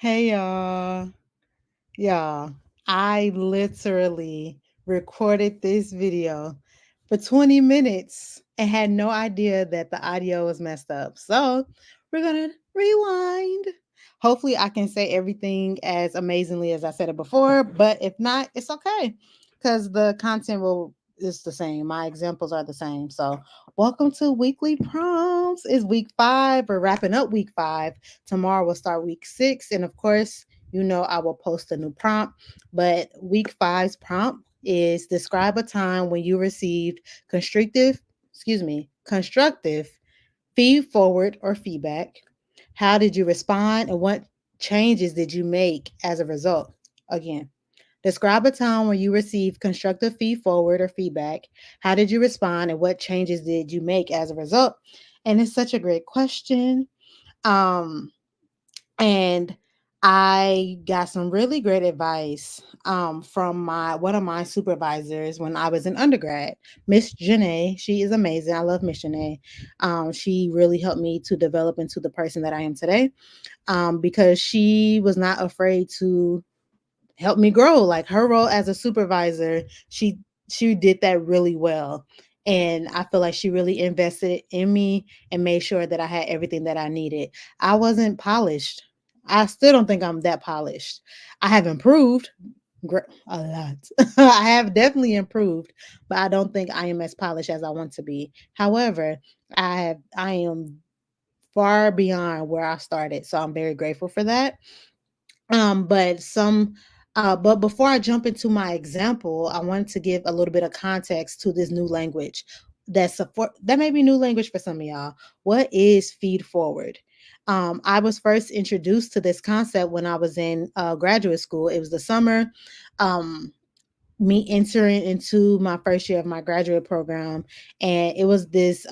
Hey y'all. Y'all, I literally recorded this video for 20 minutes and had no idea that the audio was messed up. So we're going to rewind. Hopefully, I can say everything as amazingly as I said it before, but if not, it's okay because the content will is the same. My examples are the same. So, welcome to Weekly Prompts. It's week 5. We're wrapping up week 5. Tomorrow we'll start week 6, and of course, I will post a new prompt. But week 5's prompt is describe a time when you received constructive feed forward or feedback. How did you respond and what changes did you make as a result? Again, describe a time when you received constructive feed forward or feedback. How did you respond and what changes did you make as a result? And it's such a great question. Um, and I got some really great advice from my one of my supervisors when I was in undergrad, Miss Janae. She is amazing. I love Miss Janae. She really helped me to develop into the person that I am today, because she was not afraid to help me grow. Like her role as a supervisor, she did that really well. And I feel like she really invested in me and made sure that I had everything that I needed. I wasn't polished. I still don't think I'm that polished. I have improved a lot. I have definitely improved, but I don't think I am as polished as I want to be. However, I am far beyond where I started, so I'm very grateful for that. But some but before I jump into my example, I wanted to give a little bit of context to this new language that may be new language for some of y'all. What is feed forward? I was first introduced to this concept when I was in graduate school. It was the summer. Um, Me entering into my first year of my graduate program, and it was this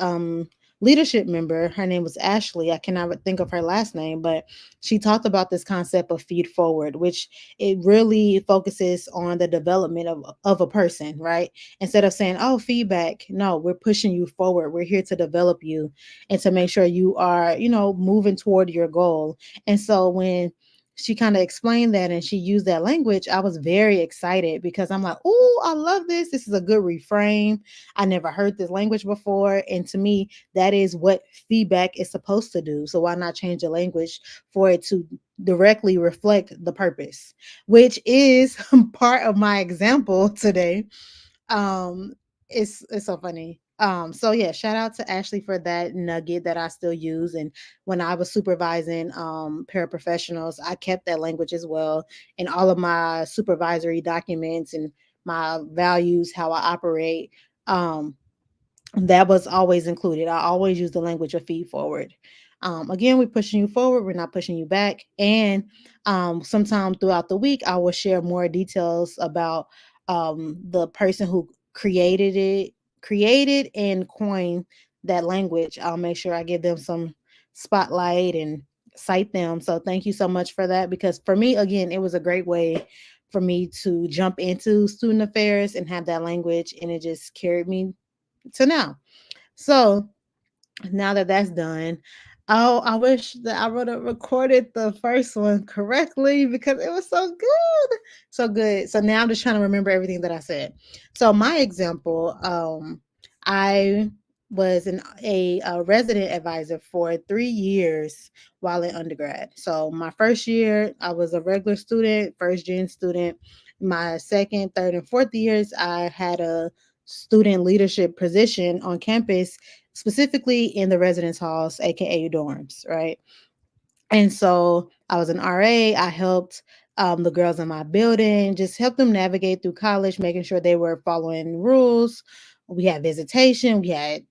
leadership member. Her name was Ashley. I cannot think of her last name, but she talked about this concept of feed forward, which it really focuses on the development of a person, right? Instead of saying, oh, feedback, no, we're pushing you forward. We're here to develop you and to make sure you are, moving toward your goal. And so when she kind of explained that and she used that language, I was very excited because I'm like, oh, I love this. This is a good reframe. I never heard this language before. And to me, that is what feedback is supposed to do. So why not change the language for it to directly reflect the purpose, which is part of my example today. um it's so funny. So yeah, shout out to Ashley for that nugget that I still use. And when I was supervising paraprofessionals, I kept that language as well in all of my supervisory documents and my values, how I operate. um that was always included. I always use the language of feed forward. Again, we're pushing you forward, we're not pushing you back. And sometime throughout the week, I will share more details about the person who created and coined that language. I'll make sure I give them some spotlight and cite them. So thank you so much for that, because for me, again, it was a great way for me to jump into student affairs and have that language, and it just carried me to now. So now that that's done, oh, I wish that I would have recorded the first one correctly because it was so good. So good. So now I'm just trying to remember everything that I said. So my example, I was a resident advisor for 3 years while in undergrad. So my first year, I was a regular student, first gen student. My second, third, and fourth years, I had a student leadership position on campus, specifically in the residence halls, aka dorms, right? And so I was an RA. I helped the girls in my building, just help them navigate through college, making sure they were following rules. We had visitation, we had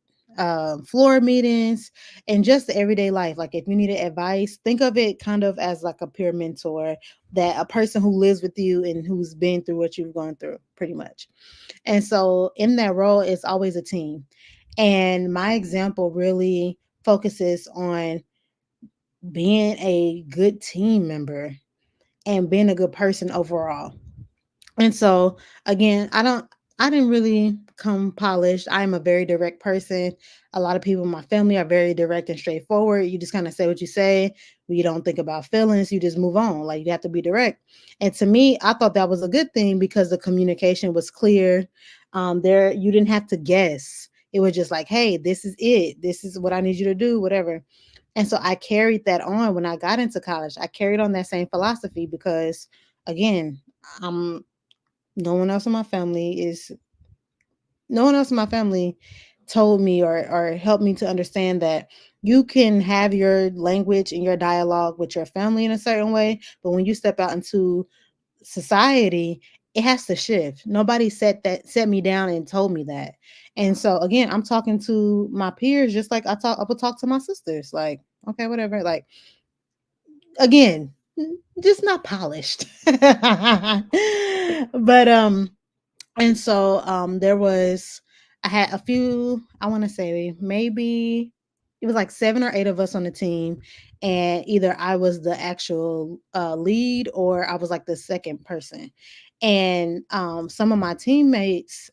floor meetings, and just the everyday life. Like if you needed advice, think of it kind of as like a peer mentor, that a person who lives with you and who's been through what you've gone through, pretty much. And so in that role, it's always a team. And my example really focuses on being a good team member and being a good person overall. And so again, I didn't really come polished. I'm a very direct person. A lot of people in my family are very direct and straightforward. You just kind of say what you say. You don't think about feelings. You just move on. Like, you have to be direct. And to me, I thought that was a good thing because the communication was clear. There, you didn't have to guess. It was just like, hey, this is it. This is what I need you to do, whatever. And so I carried that on when I got into college. I carried on that same philosophy because, again, I'm no one else in my family is no one else in my family told me or helped me to understand that you can have your language and your dialogue with your family in a certain way, but when you step out into society, it has to shift. Nobody set me down and told me that. And so again, I'm talking to my peers just like I would talk to my sisters. Like, okay, whatever. Like, again, just not polished. But and so there was I had a few, I want to say maybe it was like 7 or 8 of us on the team, and either I was the actual lead or I was like the second person. And some of my teammates,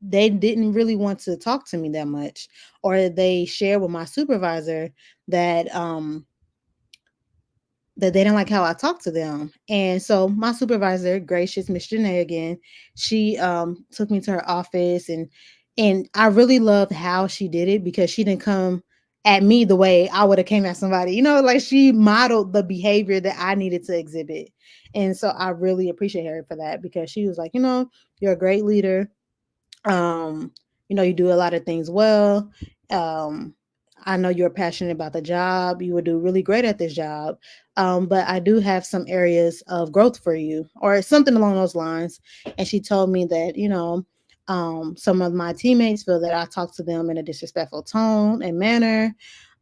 they didn't really want to talk to me that much, or they shared with my supervisor that that they didn't like how I talked to them. And so my supervisor, gracious Miss Janae again, she took me to her office, and I really loved how she did it because she didn't come at me the way I would have came at somebody. You know, like, she modeled the behavior that I needed to exhibit. And so I really appreciate her for that because she was like, you're a great leader. um you do a lot of things well. um I know you're passionate about the job. You would do really great at this job. But I do have some areas of growth for you, or something along those lines. And she told me that, some of my teammates feel that I talk to them in a disrespectful tone and manner.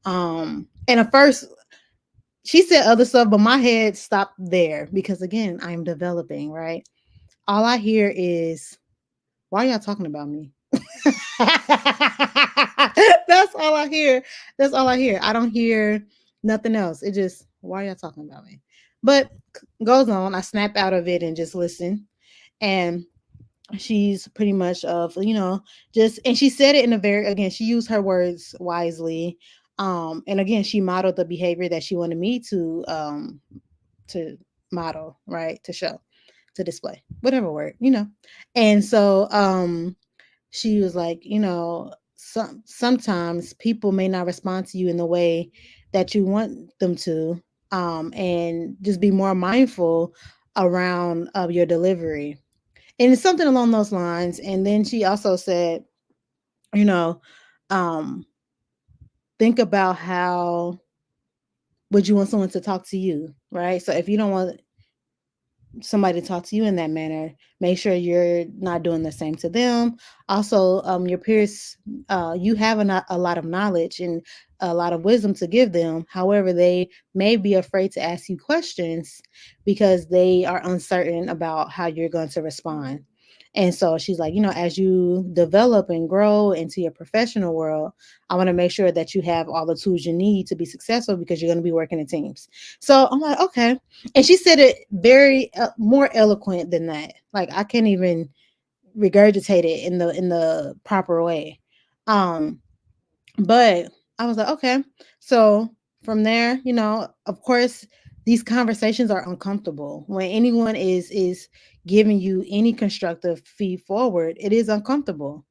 And at first, she said other stuff, but my head stopped there because, again, I'm developing, right? All I hear is, why are y'all talking about me? That's all I hear. That's all I hear. I don't hear nothing else. It just, why are y'all talking about me? But goes on. I snap out of it and just listen. And she's pretty much of, just, and she said it in a very, again, she used her words wisely. And again, she modeled the behavior that she wanted me to model, right? To show, to display, whatever word. And so she was like, sometimes people may not respond to you in the way that you want them to, and just be more mindful around your delivery. And it's something along those lines. And then she also said, you know, um, think about how would you want someone to talk to you, right? So if you don't want somebody to talk to you in that manner, make sure you're not doing the same to them. Also, your peers, you have a lot of knowledge and a lot of wisdom to give them. However, they may be afraid to ask you questions because they are uncertain about how you're going to respond. And so she's like, as you develop and grow into your professional world, I want to make sure that you have all the tools you need to be successful because you're going to be working in teams. So I'm like, okay. And she said it very more eloquent than that. Like, I can't even regurgitate it in the proper way. Um, but I was like, okay. So from there, of course, these conversations are uncomfortable. When anyone is giving you any constructive feed forward, it is uncomfortable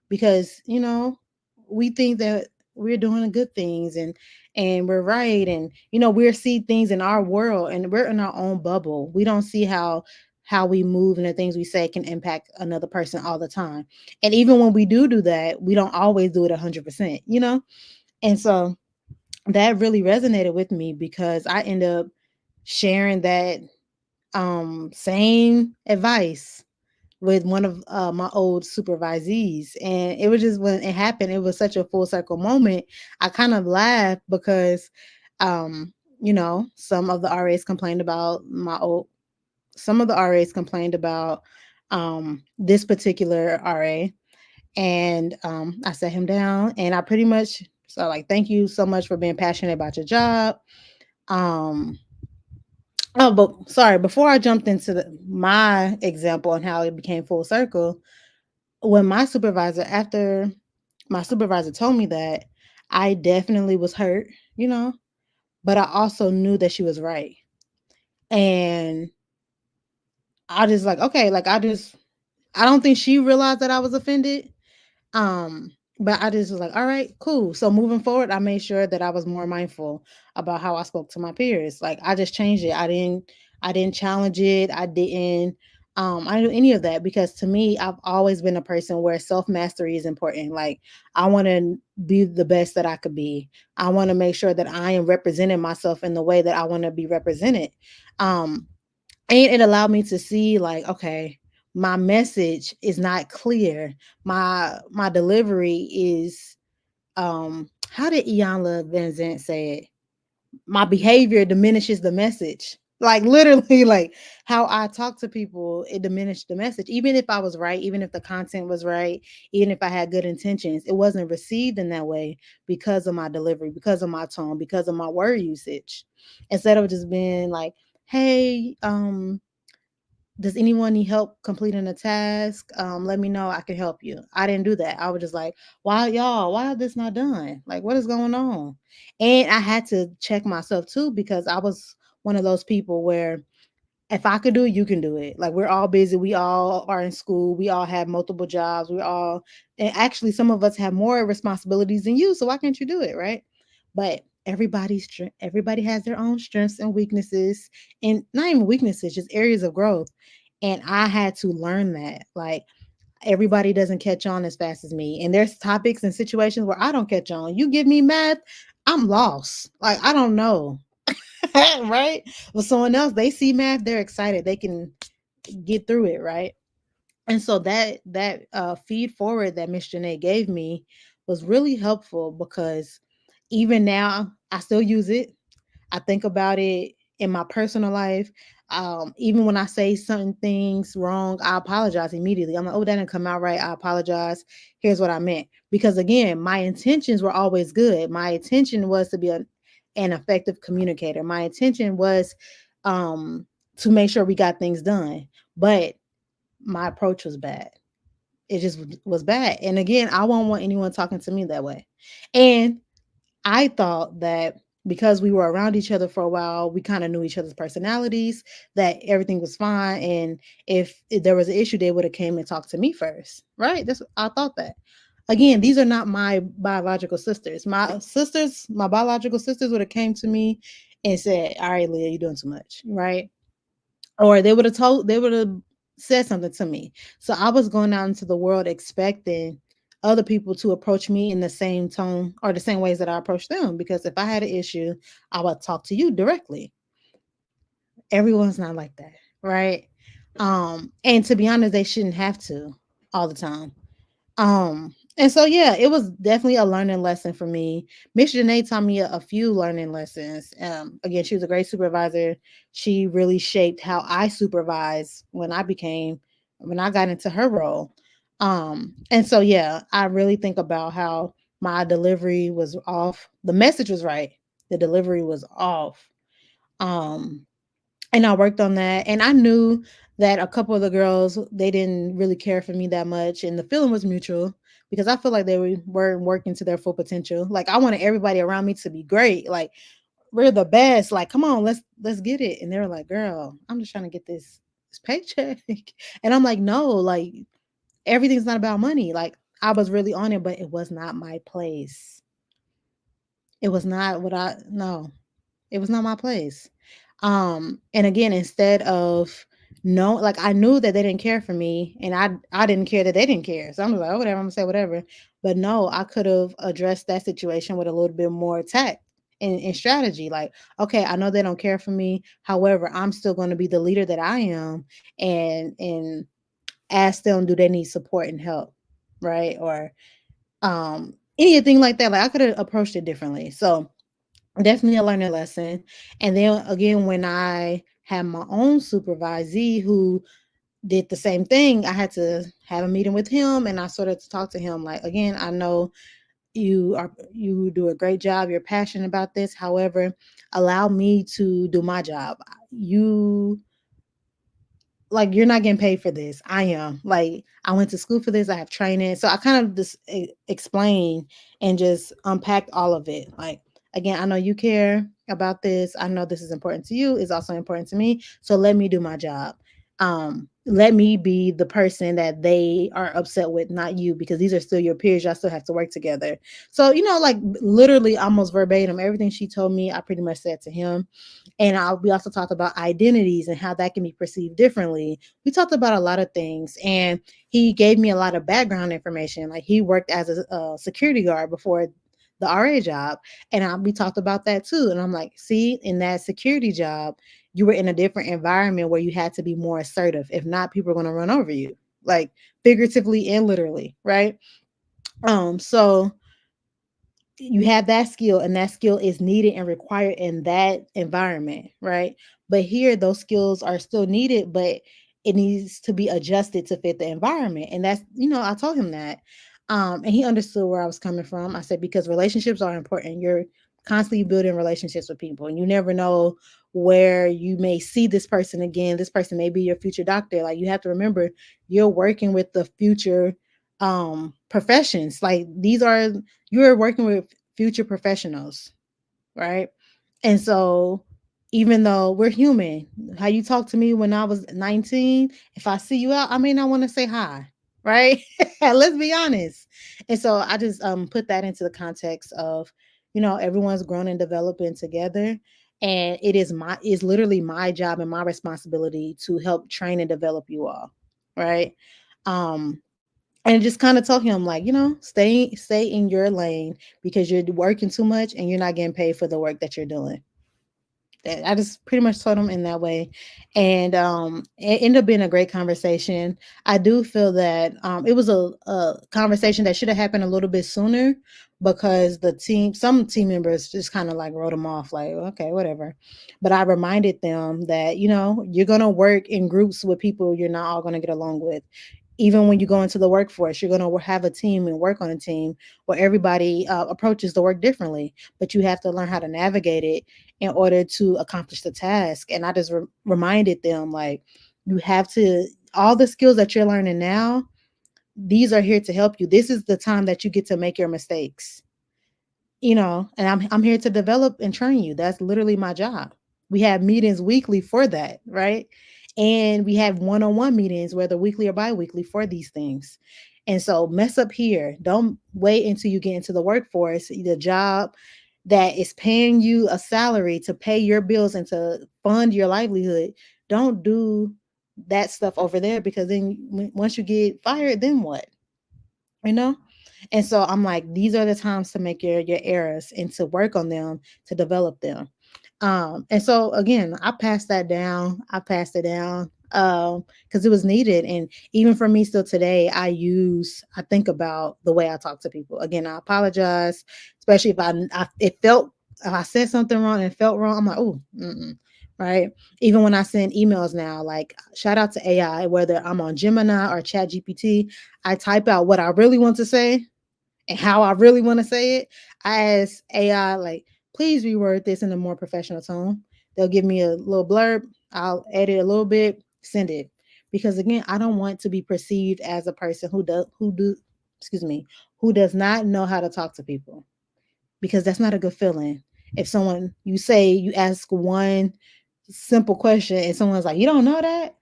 because, we think that we're doing the good things and we're right, and we're see things in our world and we're in our own bubble. We don't see how we move and the things we say can impact another person all the time. And even when we do that, we don't always do it 100%. And so that really resonated with me because I end up sharing that same advice with one of my old supervisees. And it was just, when it happened, it was such a full circle moment. I kind of laughed because, some of the RAs complained about some of the RAs complained about this particular RA. And I sat him down and I pretty much, so like, thank you so much for being passionate about your job. Um, oh, but sorry, before I jumped into my example and how it became full circle, when after my supervisor told me that, I definitely was hurt, you know, but I also knew that she was right. And I just like, okay, like I don't think she realized that I was offended. Um, but I just was like, all right, cool. So moving forward, I made sure that I was more mindful about how I spoke to my peers. Like I just changed it. I didn't challenge it. I didn't do any of that because to me, I've always been a person where self-mastery is important. Like I want to be the best that I could be. I want to make sure that I am representing myself in the way that I want to be represented. Um, and it allowed me to see like, okay, my message is not clear. My delivery is how did Iyanla Van Zant say it? My behavior diminishes the message. Like literally, like how I talk to people, it diminished the message. Even if I was right, even if the content was right, even if I had good intentions, it wasn't received in that way because of my delivery, because of my tone, because of my word usage. Instead of just being like, hey, does anyone need help completing a task? Let me know. I can help you. I didn't do that. I was just like, why is this not done? Like, what is going on? And I had to check myself too because I was one of those people where if I could do it, you can do it. Like we're all busy. We all are in school. We all have multiple jobs. And actually some of us have more responsibilities than you. So why can't you do it? Right. But everybody has their own strengths and weaknesses and not even weaknesses, just areas of growth. And I had to learn that. Like everybody doesn't catch on as fast as me. And there's topics and situations where I don't catch on. You give me math, I'm lost. Like I don't know. Right? Well, someone else, they see math, they're excited. They can get through it, right? And so that feed forward that Miss Janae gave me was really helpful because even now I still use it. I think about it in my personal life. Even when I say certain things wrong, I apologize immediately. I'm like, oh, that didn't come out right. I apologize. Here's what I meant. Because again, my intentions were always good. My intention was to be an effective communicator. My intention was um, to make sure we got things done. But my approach was bad. It just was bad. And again, I won't want anyone talking to me that way. And I thought that because we were around each other for a while, we kind of knew each other's personalities, that everything was fine. And if there was an issue, they would have came and talked to me first. Right. That's I thought that. Again, these are not my biological sisters. My biological sisters would have came to me and said, all right, Leah, you're doing too much. Right. Or they would have said something to me. So I was going out into the world expecting other people to approach me in the same tone or the same ways that I approach them. Because if I had an issue, I would talk to you directly. Everyone's not like that, right? And to be honest, they shouldn't have to all the time. And so yeah, it was definitely a learning lesson for me. Miss Janae taught me a few learning lessons. Again, she was a great supervisor. She really shaped how I supervise when I got into her role. And so yeah, I really think about how my delivery was off. The message was right. The delivery was off. Um, and I worked on that. And I knew that a couple of the girls, they didn't really care for me that much. And the feeling was mutual because I feel like weren't working to their full potential. Like I wanted everybody around me to be great. Like we're the best. Like, come on, let's get it. And they were like, girl, I'm just trying to get this paycheck. And I'm like, no, like everything's not about money. Like I was really on it, but it was not my place. It was not what I no. It was not my place. And again, instead of no, like I knew that they didn't care for me, and I didn't care that they didn't care. So I'm like, oh, whatever, I'm gonna say whatever. But no, I could have addressed that situation with a little bit more tact and strategy. Like, okay, I know they don't care for me. However, I'm still going to be the leader that I am, and ask them, do they need support and help, right? Or anything like that. Like I could have approached it differently. So definitely a learning lesson. And then again, when I had my own supervisee who did the same thing, I had to have a meeting with him and I sort of talk to him like, again, I know you do a great job. You're passionate about this. However, allow me to do my job. You like, you're not getting paid for this. I am. Like, I went to school for this. I have training. So I kind of just explain and just unpacked all of it. Like, again, I know you care about this. I know this is important to you. It's also important to me. So let me do my job. Let me be the person that they are upset with, not you, because these are still your peers. Y'all still have to work together. So, like literally almost verbatim, everything she told me, I pretty much said to him. And we also talked about identities and how that can be perceived differently. We talked about a lot of things, and he gave me a lot of background information. Like, he worked as a security guard before the RA job, and we talked about that too. And I'm like, see, in that security job, you were in a different environment where you had to be more assertive. If not, people are going to run over you, like figuratively and literally, right? So you have that skill, and that skill is needed and required in that environment, right? But here those skills are still needed, but it needs to be adjusted to fit the environment. And that's, I told him that. And he understood where I was coming from. I said, because relationships are important. You're constantly building relationships with people, and you never know where you may see this person again. This person may be your future doctor. Like, you have to remember, you're working with the future professions. Like, you're working with future professionals, right? And so, even though we're human, how you talk to me when I was 19, if I see you out, I may not want to say hi, right? Let's be honest. And so I just put that into the context of, everyone's grown and developing together. And it's literally my job and my responsibility to help train and develop you all. Right. Um, and just kind of told him, like, stay in your lane, because you're working too much and you're not getting paid for the work that you're doing. I just pretty much told him in that way. And it ended up being a great conversation. I do feel that it was a conversation that should have happened a little bit sooner, because some team members just kind of like wrote them off, like, okay, whatever. But I reminded them that, you're going to work in groups with people you're not all going to get along with. Even when you go into the workforce, you're going to have a team and work on a team where everybody approaches the work differently, but you have to learn how to navigate it in order to accomplish the task. And I just reminded them, like, you have to, all the skills that you're learning now, these are here to help you. This is the time that you get to make your mistakes, and I'm here to develop and train you. That's literally my job. We have meetings weekly for that, right? And we have one-on-one meetings, whether weekly or bi-weekly, for these things. And so mess up here. Don't wait until you get into the workforce, the job that is paying you a salary to pay your bills and to fund your livelihood. Don't do that stuff over there, because then once you get fired, then what? you know and so I'm like, these are the times to make your errors and to work on them, to develop them. And so again, I passed it down, because it was needed. And even for me still today, I think about the way I talk to people. Again, I apologize, especially if if I said something wrong and it felt wrong. I'm like, oh, right. Even when I send emails now, like, shout out to AI, whether I'm on Gemini or Chat GPT, I type out what I really want to say and how I really want to say it. I ask AI, like, please reword this in a more professional tone. They'll give me a little blurb. I'll edit a little bit, send it. Because again, I don't want to be perceived as a person excuse me, who does not know how to talk to people, because that's not a good feeling. If you ask one simple question and someone's like, you don't know that,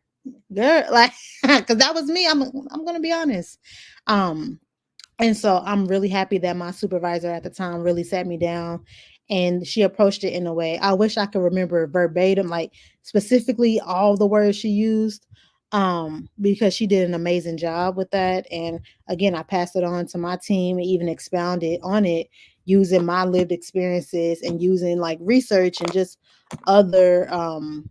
girl, like, because that was me. I'm gonna be honest. um and so I'm really happy that my supervisor at the time really sat me down, and she approached it in a way. I wish I could remember verbatim, like specifically all the words she used, because she did an amazing job with that. And again, I passed it on to my team and even expounded on it using my lived experiences and using like research and other um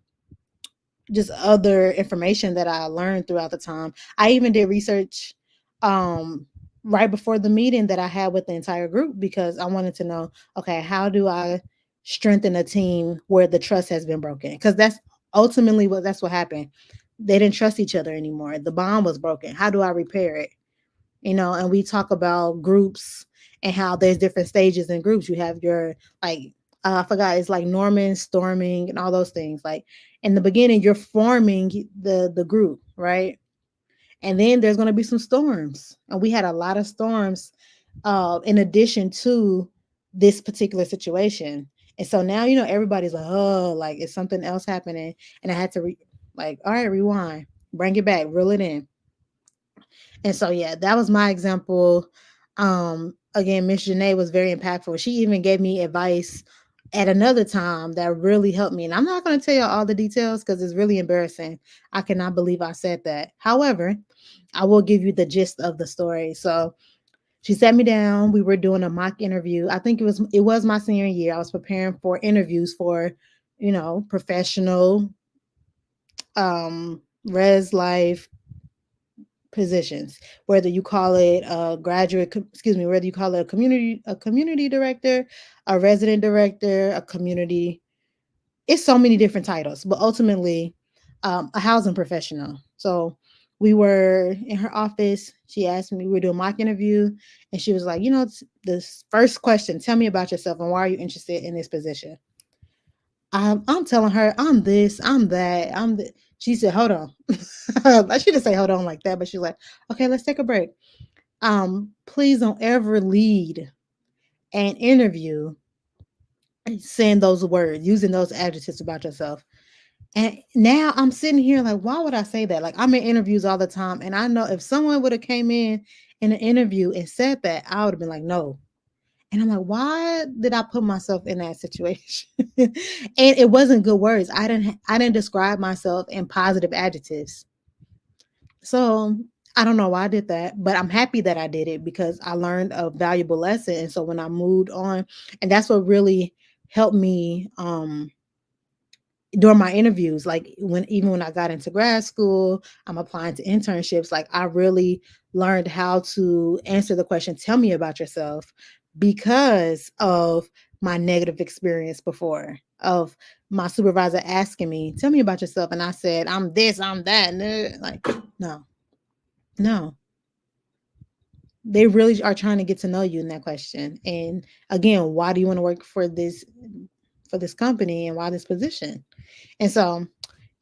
just other information that I learned throughout the time. I even did research um right before the meeting that I had with the entire group, because I wanted to know, okay, how do I strengthen a team where the trust has been broken? Because that's what happened. They didn't trust each other anymore. The bond was broken. How do I repair it? And we talk about groups and how there's different stages in groups. You have your, like, I forgot, it's like Norman storming and all those things. Like in the beginning, you're forming the group, right? And then there's going to be some storms, and we had a lot of storms in addition to this particular situation. And so now, everybody's like, oh, like, is something else happening? And I had to like, all right, rewind, bring it back, reel it in. And so, yeah, that was my example. Again, Miss Janae was very impactful. She even gave me advice at another time that really helped me. And I'm not going to tell you all the details because it's really embarrassing. I cannot believe I said that. However, I will give you the gist of the story. So she sat me down. We were doing a mock interview. I think it was my senior year. I was preparing for interviews for, professional res life positions, whether you call it a graduate, excuse me, whether you call it a community director, a resident director, a community, it's so many different titles, but ultimately a housing professional. So we were in her office. She asked me, we were doing a mock interview, and she was like, this first question, tell me about yourself and why are you interested in this position? I'm telling her, I'm this, I'm that, she said, hold on. She didn't say hold on like that, but she's like, okay, let's take a break. Please don't ever lead an interview saying those words, using those adjectives about yourself. And now I'm sitting here like, why would I say that? Like, I'm in interviews all the time, and I know if someone would have came in an interview and said that, I would have been like, no. And I'm like, why did I put myself in that situation? And it wasn't good words. I didn't describe myself in positive adjectives. So I don't know why I did that, but I'm happy that I did it because I learned a valuable lesson. And so when I moved on, and that's what really helped me during my interviews, like even when I got into grad school, I'm applying to internships, like I really learned how to answer the question, tell me about yourself, because of my negative experience before, of my supervisor asking me, tell me about yourself. And I said, I'm this, I'm that. And like, no, no. They really are trying to get to know you in that question. And again, why do you want to work for this company and why this position? And so,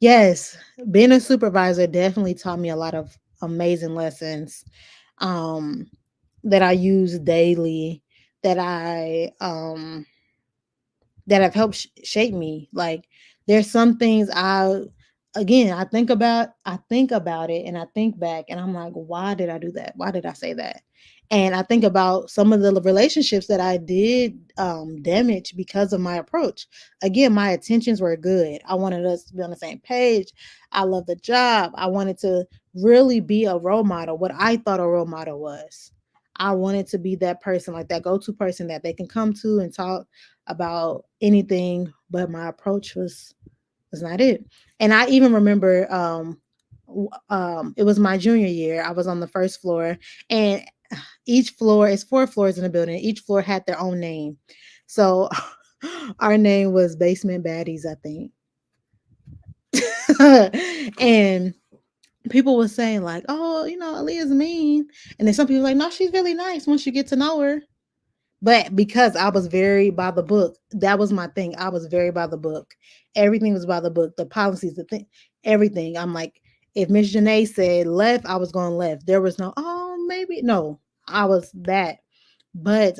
yes, being a supervisor definitely taught me a lot of amazing lessons um, that I use daily, that that have helped shape me. Like there's some things I think about it and I think back and I'm like, why did I do that? Why did I say that? And I think about some of the relationships that I did damage because of my approach. Again, my intentions were good. I wanted us to be on the same page. I love the job. I wanted to really be a role model, what I thought a role model was. I wanted to be that person, like that go to person that they can come to and talk about anything, but my approach was not it. And I even remember it was my junior year. I was on the first floor, and each floor is 4 floors in the building. Each floor had their own name. So our name was Basement Baddies, I think. And people were saying like, "Oh, Aaliyah's mean," and then some people were like, "No, she's really nice once you get to know her." But because I was very by the book, that was my thing. I was very by the book. Everything was by the book. The policies, the thing, everything. I'm like, if Miss Janae said left, I was going left. There was no, oh, maybe no. I was that. But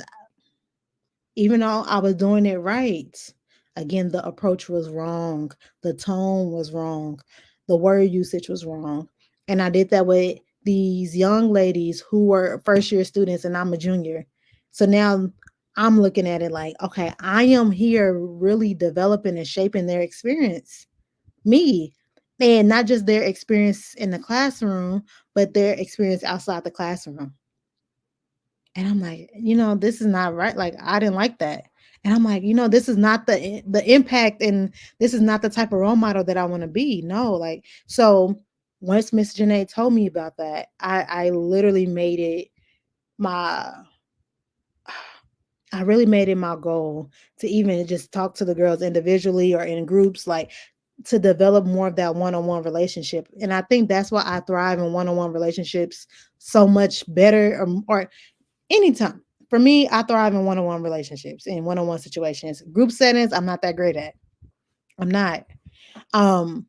even though I was doing it right, again, the approach was wrong. The tone was wrong. The word usage was wrong. And I did that with these young ladies who were first year students, and I'm a junior. So now I'm looking at it like, okay, I am here really developing and shaping their experience, me, and not just their experience in the classroom, but their experience outside the classroom. And I'm like, this is not right. Like, I didn't like that. And I'm like, this is not the impact, and this is not the type of role model that I want to be. No, like, so once Miss Janae told me about that, I literally made it my I really made it my goal to even just talk to the girls individually or in groups, like to develop more of that one-on-one relationship. And I think that's why I thrive in one-on-one relationships so much better, or anytime. for me, I thrive in one-on-one relationships, in one-on-one situations. Group settings, I'm not that great at. I'm not. Um,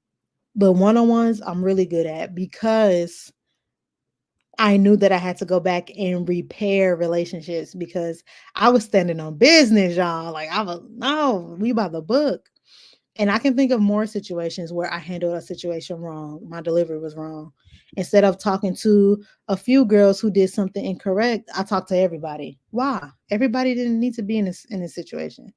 but one-on-ones, I'm really good at because I knew that I had to go back and repair relationships because I was standing on business, y'all. Like I was, no, we by the book. And I can think of more situations where I handled a situation wrong. My delivery was wrong. Instead of talking to a few girls who did something incorrect, I talked to everybody. Why? Everybody didn't need to be in this situation.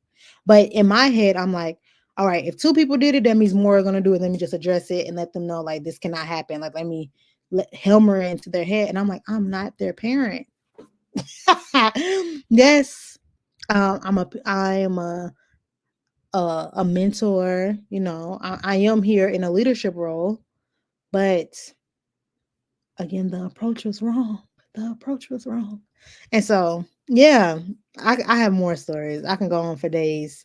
But in my head, I'm like, all right, if two people did it, that means more are gonna do it. Let me just address it and let them know like this cannot happen. Like let me let Helmer into their head. And I'm like, I'm not their parent. Yes. I am a mentor, you know, I am here in a leadership role, but again, the approach was wrong. The approach was wrong. And so, yeah, I have more stories. I can go on for days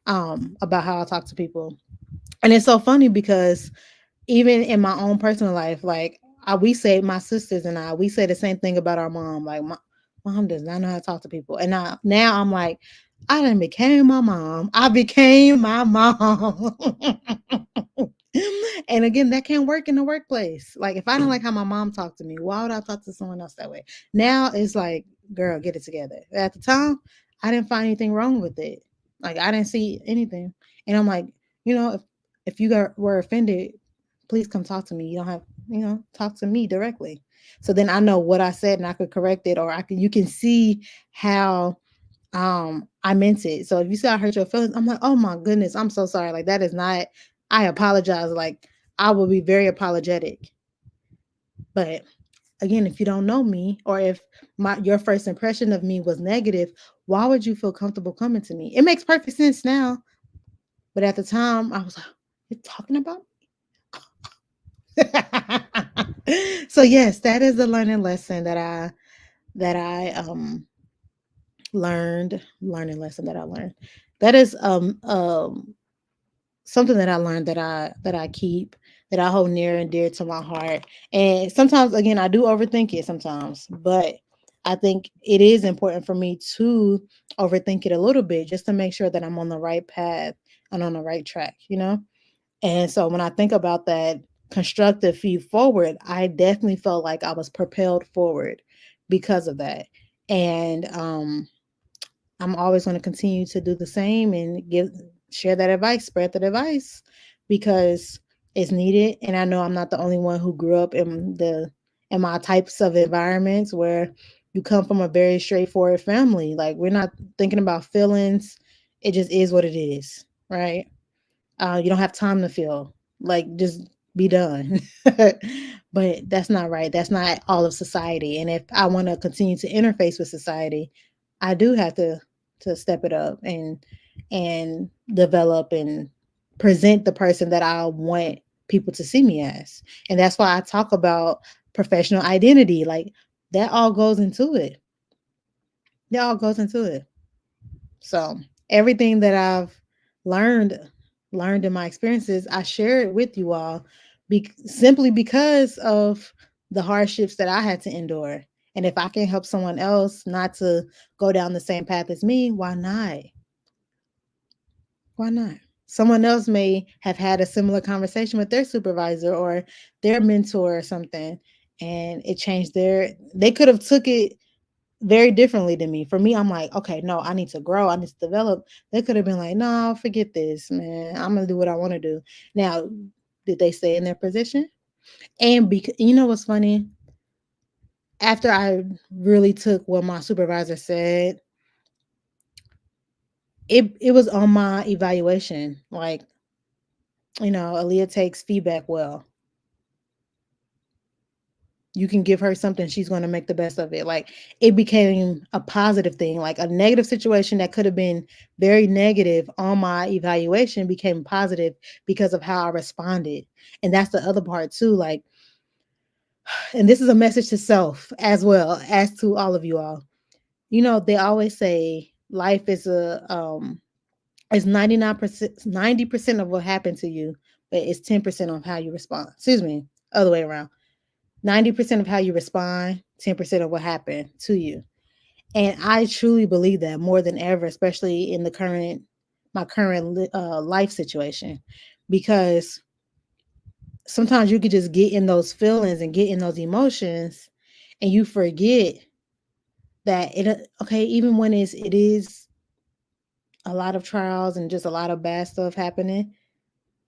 about how I talk to people. And it's so funny because even in my own personal life, like we say, my sisters and we say the same thing about our mom. Like my mom does not know how to talk to people. And now I'm like, I done became my mom. I became my mom. And again, that can't work in the workplace. Like if I don't like how my mom talked to me, why would I talk to someone else that way? Now it's like, girl, get it together. At the time, I didn't find anything wrong with it. Like I didn't see anything. And I'm like, you know, if you were offended, please come talk to me. You don't have, talk to me directly. So then I know what I said and I could correct it, or you can see how I meant it. So if you say I hurt your feelings, I'm like, oh my goodness, I'm so sorry. Like that is not, I apologize. Like I will be very apologetic. But again, if you don't know me, or if your first impression of me was negative, why would you feel comfortable coming to me? It makes perfect sense now. But at the time, I was like, you're talking about me? So yes, that is a learning lesson that I learning lesson that I learned. That is something that I learned that I keep, that I hold near and dear to my heart. And sometimes again I do overthink it sometimes, but I think it is important for me to overthink it a little bit just to make sure that I'm on the right path and on the right track, you know? And so when I think about that constructive feed forward, I definitely felt like I was propelled forward because of that. And I'm always going to continue to do the same and share that advice, spread that advice because it's needed. And I know I'm not the only one who grew up in my types of environments where you come from a very straightforward family. Like we're not thinking about feelings. It just is what it is, right? You don't have time to feel. Like just be done. But that's not right. That's not all of society. And if I want to continue to interface with society, I do have to step it up and develop and present the person that I want people to see me as. And that's why I talk about professional identity. Like that all goes into it. That all goes into it. So everything that I've learned learned in my experiences, I share it with you all simply because of the hardships that I had to endure. And if I can help someone else not to go down the same path as me, why not? Why not? Someone else may have had a similar conversation with their supervisor or their mentor or something, and it changed they could have took it very differently than me. For me, I'm like, okay, no, I need to grow, I need to develop. They could have been like, no, forget this, man. I'm gonna do what I want to do. Now, did they stay in their position? And because you know what's funny? After I really took what my supervisor said, it was on my evaluation. Like, Aaliyah takes feedback well. You can give her something, she's going to make the best of it. Like it became a positive thing. Like a negative situation that could have been very negative on my evaluation became positive because of how I responded. And that's the other part too. Like, and this is a message to self as well as to all of you all. They always say life is 99%, 90% of what happened to you, but it's 10% of how you respond. Excuse me, other way around. 90% of how you respond, 10% of what happened to you. And I truly believe that more than ever, especially in my current life situation, because sometimes you could just get in those feelings and get in those emotions, and you forget that okay, even when it is a lot of trials and just a lot of bad stuff happening,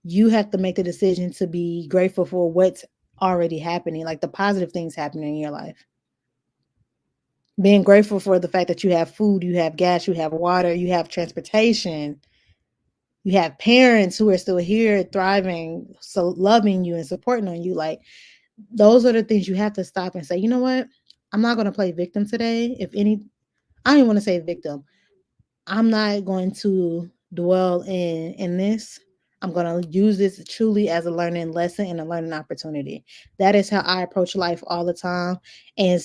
you have to make the decision to be grateful for what's already happening, like the positive things happening in your life. Being grateful for the fact that you have food, you have gas, you have water, you have transportation, you have parents who are still here thriving, so loving you and supporting on you. Like, those are the things you have to stop and say, you know what? I'm not going to play victim today. If any, I don't even want to say victim. I'm not going to dwell in this. I'm going to use this truly as a learning lesson and a learning opportunity. That is how I approach life all the time. And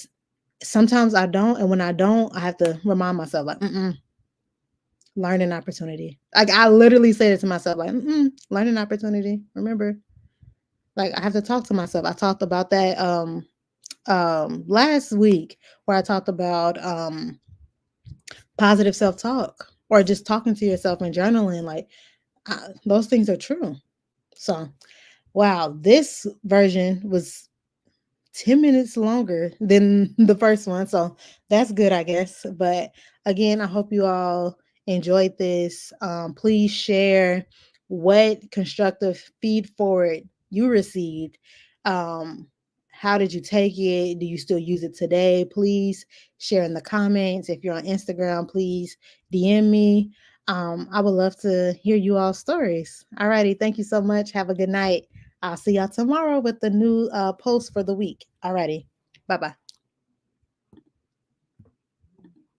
sometimes I don't. And when I don't, I have to remind myself, like, learning opportunity. Like, I literally say it to myself, like, learning opportunity. Remember, like, I have to talk to myself. I talked about that last week, where I talked about positive self-talk, or just talking to yourself and journaling. Like, those things are true. So, wow, this version was 10 minutes longer than the first one. So that's good, I guess. But again, I hope you all enjoyed this. Please share what constructive feed forward you received. Um, how did you take it? Do you still use it today? Please share in the comments. If you're on Instagram, please DM me. I would love to hear you all stories. All righty. Thank you so much. Have a good night. I'll see y'all tomorrow with the new post for the week. Alrighty. Bye bye.